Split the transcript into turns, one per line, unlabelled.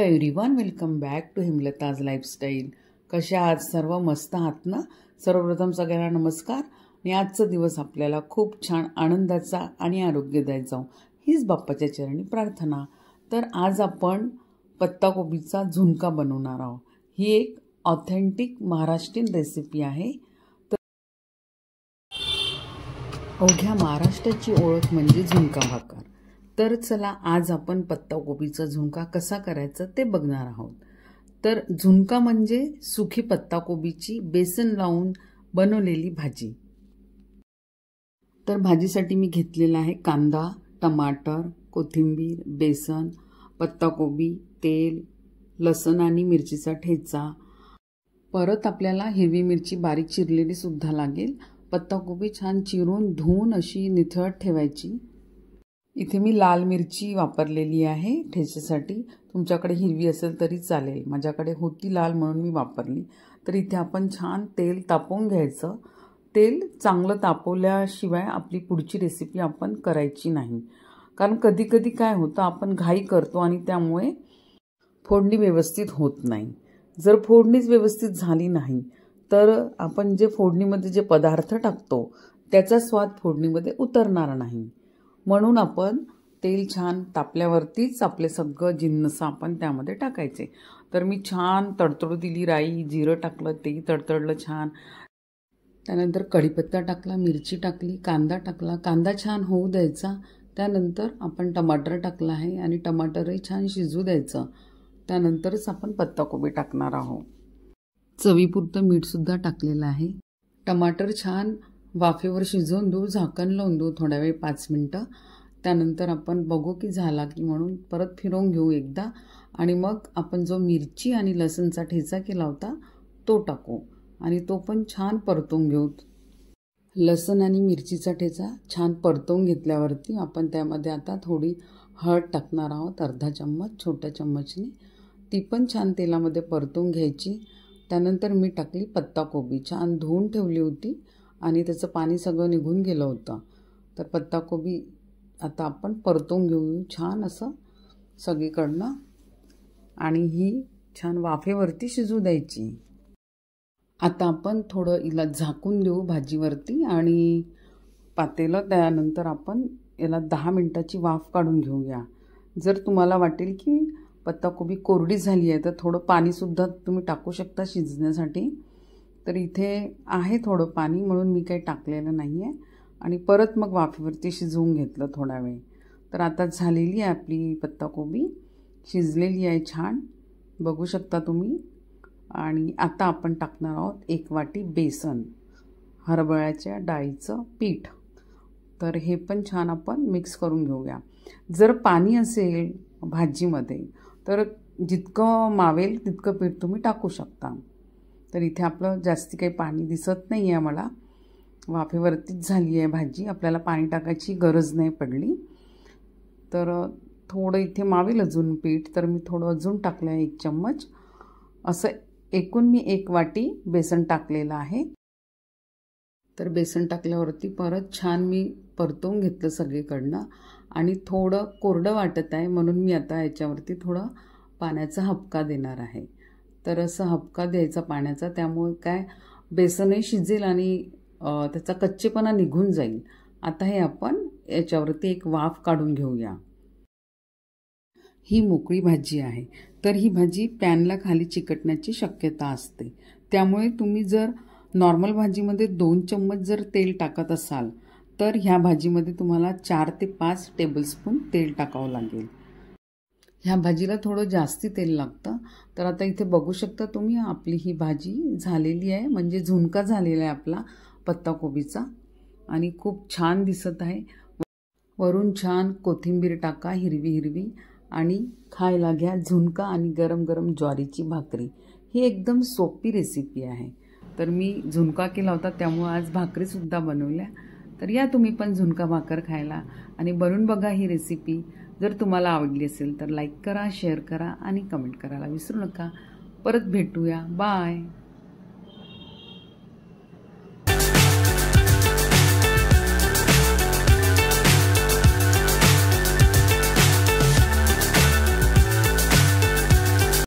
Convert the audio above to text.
Everyone, welcome back to Hemlata's lifestyle. कशा आहात सर्व? मस्त आहात ना? सर्वप्रथम सगळ्यांना नमस्कार. आणि आजचा दिवस आपल्याला खूप छान आनंदाचा आणि आरोग्यदायी जाऊ हीच बाप्पाच्या चरणी प्रार्थना. तर आज आपण पत्ताकोबीचा झुणका बनवणार आहोत. ही एक ऑथेंटिक महाराष्ट्रीयन रेसिपी आहे. अवघ्या महाराष्ट्राची ओळख म्हणजे झुणका भाकर. तर चला आज आपण पत्ताकोबीचा झुणका कसा करायचा ते बघणार आहोत. तर झुणका म्हणजे सुकी पत्ताकोबीची बेसन लावून बनवलेली भाजी. तर भाजीसाठी मी घेतलेला आहे कांदा, टमाटर, कोथिंबीर, बेसन, पत्ताकोबी, तेल, लसूण आणि मिरचीचा ठेचा. परत आपल्याला हिरवी मिरची बारीक चिरलेली सुद्धा लागेल. पत्ताकोबी छान चिरून धुवून अशी निथळत ठेवायची. इथे मी लाल मिरची वापरलेली आहे ठेच्यासाठी. तुमच्याकडे हिरवी असेल तरी चालेल. माझ्याकडे होती लाल म्हणून मी वापरली. तर इथे आपण छान तेल तापवून घ्यायचं. तेल चांगलं तापवल्याशिवाय आपली पुढची रेसिपी आपण करायची नाही. कारण कधी कधी काय होतं, आपण घाई करतो आणि त्यामुळे फोडणी व्यवस्थित होत नाही. जर फोडणीच व्यवस्थित झाली नाही तर आपण जे फोडणीमध्ये जे पदार्थ टाकतो त्याचा स्वाद फोडणीमध्ये उतरणार नाही. म्हणून आपण तेल छान तापल्यावरतीच आपले सगळं जिन्नस आपण त्यामध्ये टाकायचे. तर मी छान तडतडू दिली. राई, जिरं टाकलं, तेही तडतडलं छान. त्यानंतर कढीपत्ता टाकला, मिरची टाकली, कांदा टाकला. कांदा छान होऊ द्यायचा. त्यानंतर आपण टमाटर टाकलं आहे आणि टमाटरही छान शिजू द्यायचं. त्यानंतरच आपण पत्ताकोबी टाकणार आहोत. चवीपुरतं मीठसुद्धा टाकलेलं आहे. टमाटर छान वाफेवर शिजवून देऊ, झाकण लावून देऊ थोड्या वेळ 5 मिनटं. त्यानंतर आपण बघू की झाला की म्हणून परत फिरवून घेऊ एकदा. आणि मग आपण जो मिरची आणि लसूणचा ठेचा केला होता तो टाकू आणि तो पण छान परतवून घेऊ. लसूण आणि मिरचीचा ठेचा छान परतवून घेतल्यावरती आपण त्यामध्ये आता थोडी हळद टाकणार आहोत, अर्धा चम्मच छोट्या चम्मचने. ती पण छान तेलामध्ये परतवून घ्यायची. त्यानंतर मी टाकली पत्ताकोबी. छान धुवून ठेवली होती आणि त्याचं पाणी सगळं निघून गेलं होतं. तर पत्ताकोबी आता आपण परतवून घेऊ छान असं सगळीकडनं आणि ही छान वाफेवरती शिजू द्यायची. आता आपण थोडं हिला झाकून देऊ भाजीवरती आणि पातेलं. त्यानंतर आपण याला 10 मिनटाची वाफ काढून घेऊया. जर तुम्हाला वाटेल की पत्ताकोबी कोरडी झाली आहे तर थोडं पाणीसुद्धा तुम्ही टाकू शकता शिजण्यासाठी. तर इथे आहे थोडं पाणी म्हणून मी काही टाकलेलं नाही आहे. आणि परत मग वाफेवरती शिजवून घेतलं थोडा वेळ. तर आता झालेली आहे आपली पत्ताकोबी, शिजलेली आहे छान, बघू शकता तुम्ही. आणि आता आपण टाकणार आहोत 1 वाटी बेसन, हरभऱ्याच्या डाळीचं पीठ. तर हे पण छान आपण मिक्स करून घेऊया. जर पाणी असेल भाजीमध्ये तर जितकं मावेल तितकं पीठ तुम्ही टाकू शकता. तर इथे आपलं जास्ती काही पाणी दिसत नाही आहे मला. वाफेवरतीच झाली आहे भाजी, आपल्याला पाणी टाकायची गरज नाही पडली. तर थोडं इथे मावेल अजून पीठ, तर मी थोडं अजून टाकलं आहे 1 चम्मच. असं एकूण मी 1 वाटी बेसन टाकलेलं आहे. तर बेसन टाकल्यावरती परत छान मी परतवून घेतलं सगळीकडनं. आणि थोडं कोरडं वाटत आहे म्हणून मी आता याच्यावरती थोडं पाण्याचा हबका देणार आहे. तर असं हबका द्यायचा पाण्याचा, त्यामुळे काय बेसनही शिजेल आणि त्याचा कच्चेपणा निघून जाईल. आता हे आपण याच्यावरती एक वाफ काढून घेऊया. ही मोकळी भाजी आहे. तर ही भाजी पॅनला खाली चिकटण्याची शक्यता असते. त्यामुळे तुम्ही जर नॉर्मल भाजीमध्ये 2 चम्मच जर तेल टाकत असाल तर ह्या भाजीमध्ये तुम्हाला 4 ते 5 टेबलस्पून तेल टाकावं लागेल. ह्या भाजीला थोडं जास्ती तेल लागतं. तर आता इथे बघू शकता तुम्ही आपली ही भाजी झालेली आहे, म्हणजे झुणका झालेला आहे आपला पत्ताकोबीचा आणि खूप छान दिसत आहे. वरून छान कोथिंबीर टाका हिरवी हिरवी आणि खायला घ्या झुणका आणि गरम गरम ज्वारीची भाकरी. ही एकदम सोपी रेसिपी आहे. तर मी झुणका केला होता त्यामुळे आज भाकरीसुद्धा बनवल्या. तर या तुम्ही पण झुणका भाकर खायला आणि बनवून बघा ही रेसिपी. जर तुम्हाला आवडली असेल तर लाईक करा, शेअर करा आणि कमेंट करायला विसरू नका. परत भेटूया. बाय.